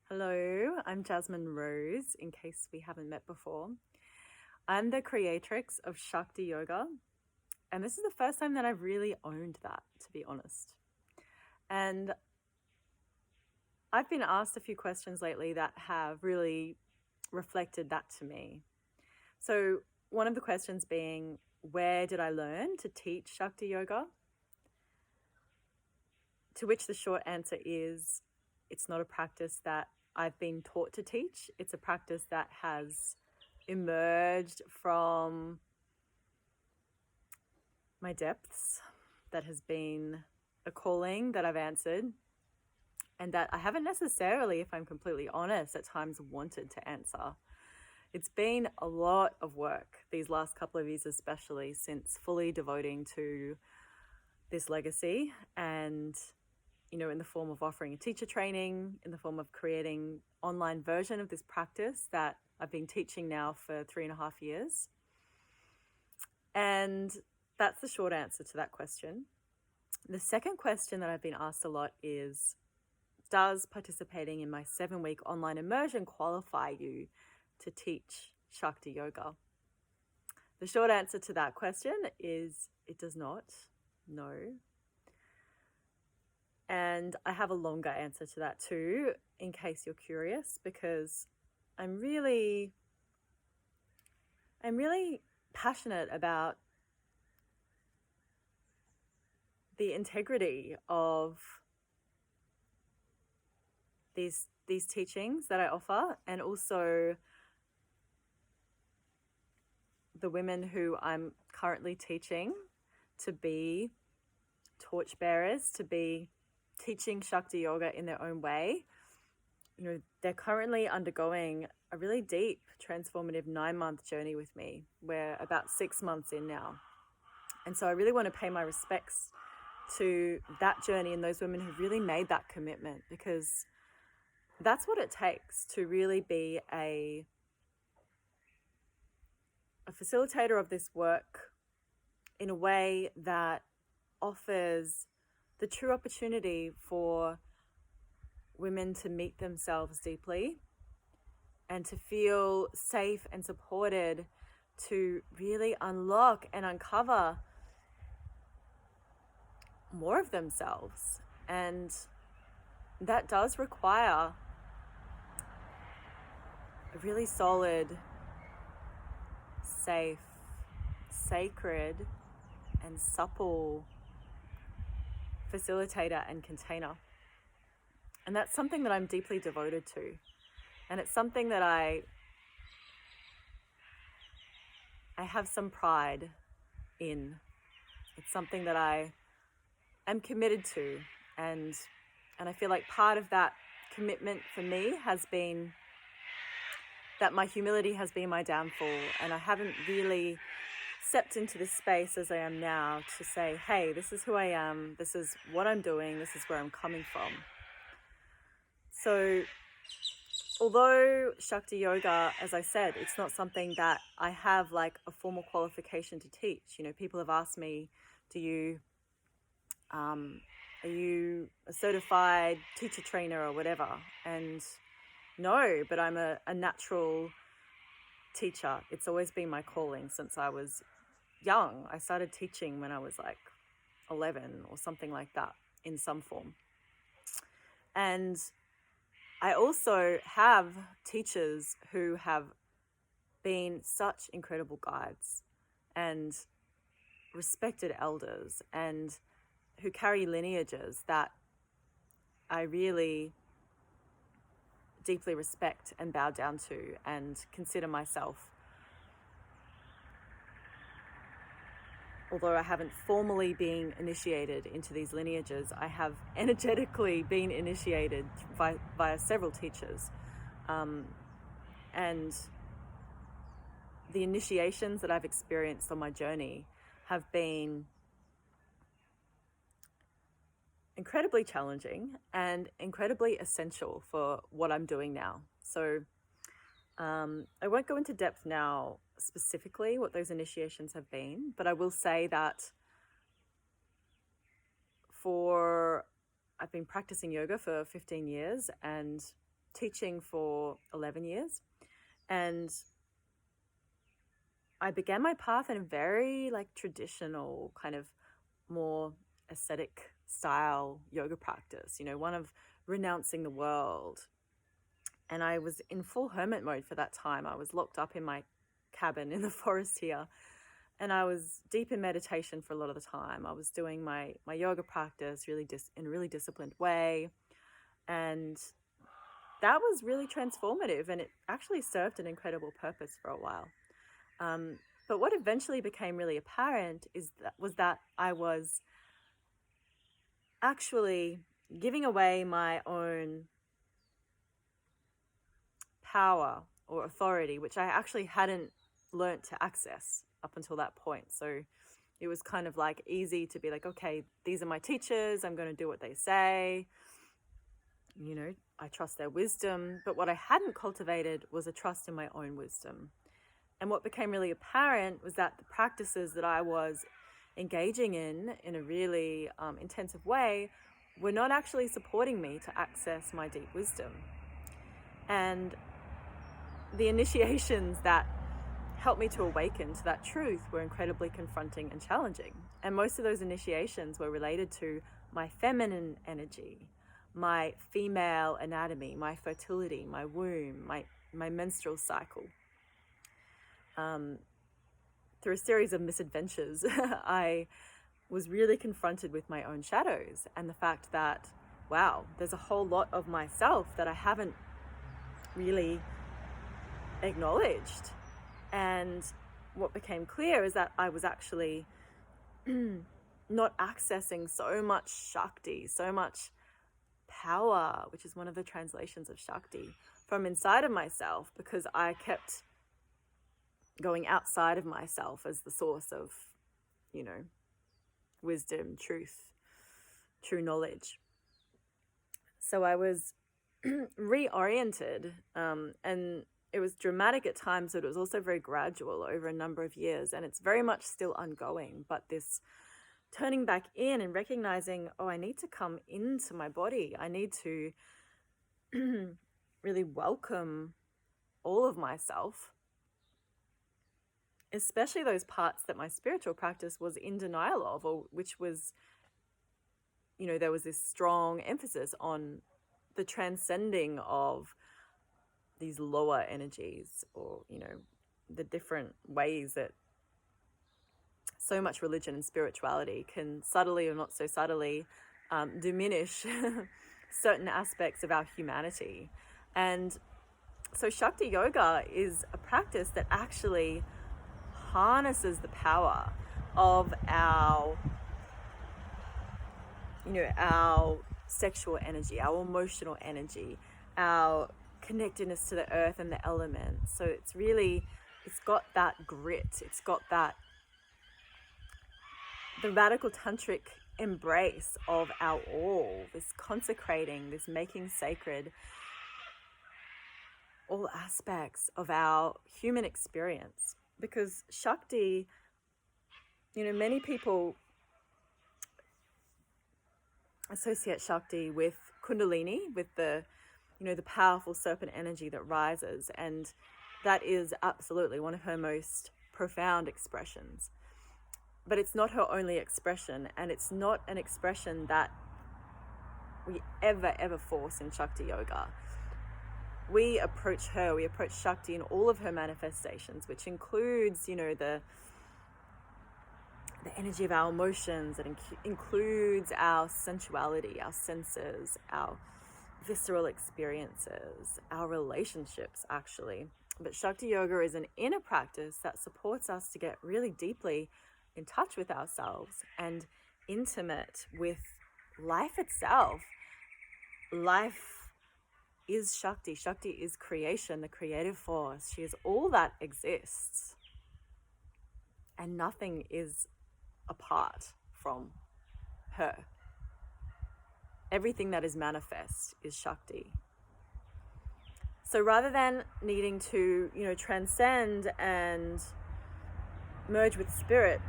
Hello, I'm Jasmine Rose, in case we haven't met before. I'm the creatrix of Shakti Yoga, and this is the first time that I've really owned that, to be honest. And I've been asked a few questions lately that have really reflected that to me. So, one of the questions being, where did I learn to teach Shakti Yoga? To which the short answer is, it's not a practice that I've been taught to teach. It's a practice that has emerged from my depths, that has been a calling that I've answered, and that I haven't necessarily, if I'm completely honest, at times wanted to answer. It's been a lot of work these last couple of years, especially since fully devoting to this legacy and in the form of offering a teacher training, in the form of creating online version of this practice that I've been teaching now for 3.5 years. And that's the short answer to that question. The second question that I've been asked a lot is, does participating in my 7-week online immersion qualify you to teach Shakti Yoga? The short answer to that question is it does not, no. And I have a longer answer to that too, in case you're curious, because I'm really passionate about the integrity of these teachings that I offer, and also the women who I'm currently teaching to be torchbearers, to be teaching Shakti Yoga in their own way. They're currently undergoing a really deep, transformative 9-month journey with me. We're about 6 months in now. And so I really want to pay my respects to that journey and those women who've really made that commitment, because that's what it takes to really be a facilitator of this work in a way that offers the true opportunity for women to meet themselves deeply and to feel safe and supported to really unlock and uncover more of themselves. And that does require a really solid, safe, sacred, and supple facilitator and container. And that's something that I'm deeply devoted to. And it's something that I have some pride in. It's something that I am committed to. And I feel like part of that commitment for me has been that my humility has been my downfall, and I haven't really stepped into this space as I am now to say, hey, this is who I am, this is what I'm doing, this is where I'm coming from. So although Shakti Yoga, as I said, it's not something that I have like a formal qualification to teach. People have asked me, are you a certified teacher trainer or whatever? And no, but I'm a natural teacher. It's always been my calling since I was young. I started teaching when I was like 11 or something like that in some form. And I also have teachers who have been such incredible guides and respected elders, and who carry lineages that I really deeply respect and bow down to, and consider myself, although I haven't formally been initiated into these lineages, I have energetically been initiated via several teachers. And the initiations that I've experienced on my journey have been incredibly challenging and incredibly essential for what I'm doing now. So I won't go into depth now specifically what those initiations have been, but I will say that I've been practicing yoga for 15 years, and teaching for 11 years, and I began my path in a very like traditional kind of more ascetic style yoga practice, one of renouncing the world. And I was in full hermit mode for that time. I was locked up in my cabin in the forest here, and I was deep in meditation for a lot of the time. I was doing my yoga practice in a really disciplined way, and that was really transformative, and it actually served an incredible purpose for a while. But what eventually became really apparent was that I was actually giving away my own power or authority, which I actually hadn't learnt to access up until that point. So it was kind of like easy to be like, okay, these are my teachers, I'm going to do what they say. I trust their wisdom. But what I hadn't cultivated was a trust in my own wisdom. And what became really apparent was that the practices that I was engaging in a really intensive way were not actually supporting me to access my deep wisdom. And the initiations that helped me to awaken to that truth were incredibly confronting and challenging. And most of those initiations were related to my feminine energy, my female anatomy, my fertility, my womb, my menstrual cycle. Through a series of misadventures, I was really confronted with my own shadows and the fact that, wow, there's a whole lot of myself that I haven't really acknowledged. And what became clear is that I was actually not accessing so much Shakti, so much power, which is one of the translations of Shakti, from inside of myself, because I kept going outside of myself as the source of, wisdom, truth, true knowledge. So I was reoriented, and it was dramatic at times, but it was also very gradual over a number of years, and it's very much still ongoing. But this turning back in and recognizing, I need to come into my body. I need to really welcome all of myself, especially those parts that my spiritual practice was in denial of, or which was, there was this strong emphasis on the transcending of these lower energies, or, the different ways that so much religion and spirituality can subtly or not so subtly diminish certain aspects of our humanity. And so Shakti Yoga is a practice that actually harnesses the power of our sexual energy, our emotional energy, our connectedness to the earth and the elements. So it's got that grit, it's got the radical tantric embrace of our all, this consecrating, this making sacred all aspects of our human experience. Because Shakti, many people associate Shakti with Kundalini, with the powerful serpent energy that rises, and that is absolutely one of her most profound expressions. But it's not her only expression, and it's not an expression that we ever force in Shakti Yoga. We approach Shakti in all of her manifestations, which includes, the energy of our emotions. It includes our sensuality, our senses, our visceral experiences, our relationships, actually. But Shakti Yoga is an inner practice that supports us to get really deeply in touch with ourselves and intimate with life itself. Life is Shakti. Shakti is creation, the creative force. She is all that exists. And nothing is apart from her. Everything that is manifest is Shakti. So rather than needing to, transcend and merge with spirit,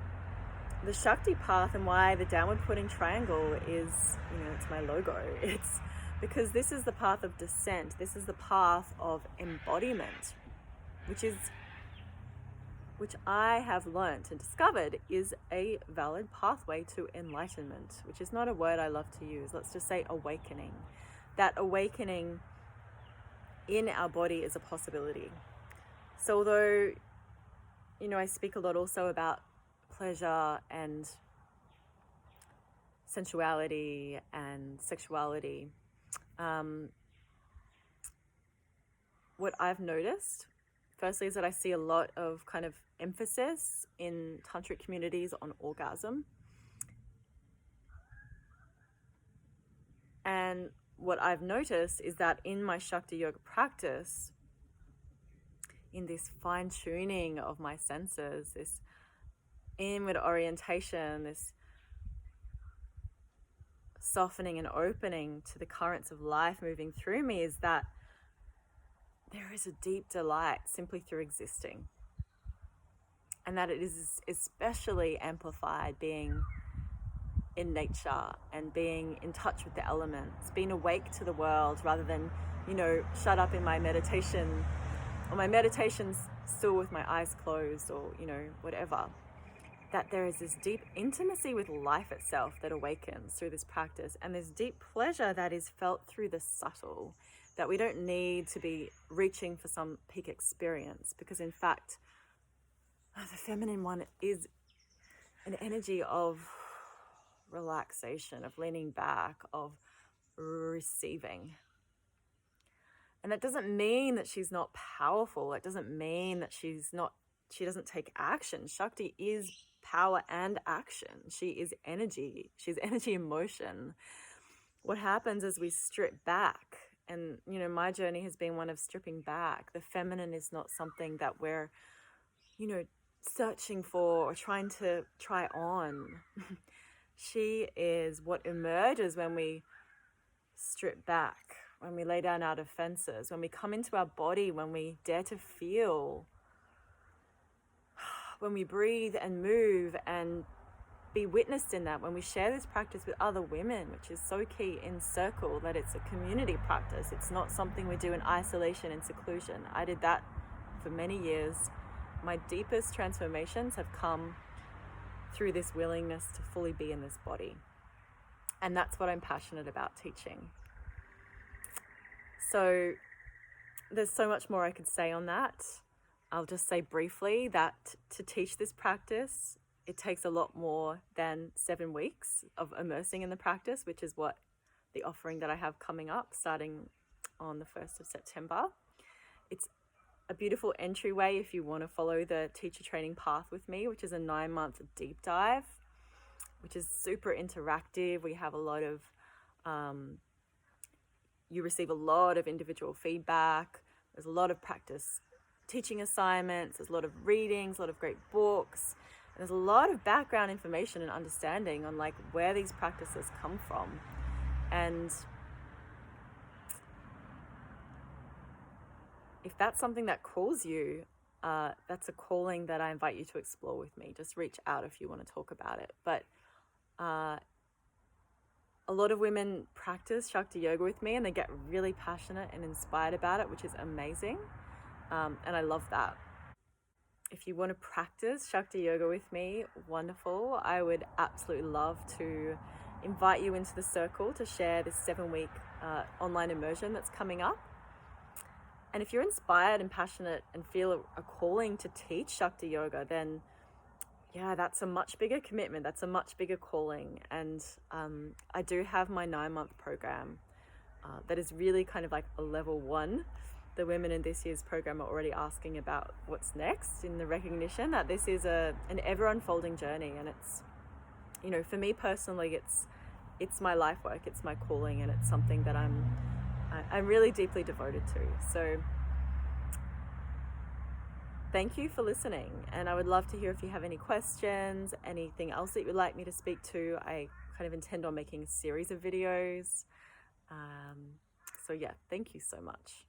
the Shakti path, and why the downward pointing triangle is, it's my logo. It's because this is the path of descent. This is the path of embodiment, which I have learnt and discovered is a valid pathway to enlightenment, which is not a word I love to use. Let's just say awakening. That awakening in our body is a possibility. So although, I speak a lot also about pleasure and sensuality and sexuality, what I've noticed, firstly, is that I see a lot of kind of emphasis in tantric communities on orgasm. And what I've noticed is that in my Shakti Yoga practice, in this fine-tuning of my senses, this inward orientation, this softening and opening to the currents of life moving through me, is that there is a deep delight simply through existing. And that it is especially amplified being in nature and being in touch with the elements, being awake to the world rather than, shut up in my meditation, or my meditation's still with my eyes closed, or, whatever. That there is this deep intimacy with life itself that awakens through this practice, and this deep pleasure that is felt through the subtle, that we don't need to be reaching for some peak experience, because in fact, the feminine one is an energy of relaxation, of leaning back, of receiving. And that doesn't mean that she's not powerful. It doesn't mean that she doesn't take action. Shakti is power and action. She is energy. She's energy in motion. What happens is we strip back, and my journey has been one of stripping back. The feminine is not something that we're searching for or trying to try on. She is what emerges when we strip back, when we lay down our defenses, when we come into our body, when we dare to feel, when we breathe and move and be witnessed in that, when we share this practice with other women, which is so key in circle, that it's a community practice. It's not something we do in isolation and seclusion. I did that for many years. My deepest transformations have come through this willingness to fully be in this body. And that's what I'm passionate about teaching. So there's so much more I could say on that. I'll just say briefly that to teach this practice, it takes a lot more than 7 weeks of immersing in the practice, which is what the offering that I have coming up starting on the 1st of September. It's a beautiful entryway if you want to follow the teacher training path with me, which is a 9-month deep dive, which is super interactive. We have a lot of, you receive a lot of individual feedback. There's a lot of practice teaching assignments. There's a lot of readings, a lot of great books. And there's a lot of background information and understanding on where these practices come from. And if that's something that calls you, that's a calling that I invite you to explore with me. Just reach out if you want to talk about it. But a lot of women practice Shakti Yoga with me and they get really passionate and inspired about it, which is amazing. And I love that. If you want to practice Shakti Yoga with me, wonderful. I would absolutely love to invite you into the circle to share this 7-week online immersion that's coming up. And if you're inspired and passionate and feel a calling to teach Shakti Yoga, then that's a much bigger commitment. That's a much bigger calling. And I do have my 9-month program that is really kind of like a level 1. The women in this year's program are already asking about what's next, in the recognition that this is an ever unfolding journey. And it's, for me personally, it's my life work, it's my calling, and it's something that I'm really deeply devoted to. So thank you for listening. And I would love to hear if you have any questions, anything else that you would like me to speak to. I kind of intend on making a series of videos. So thank you so much.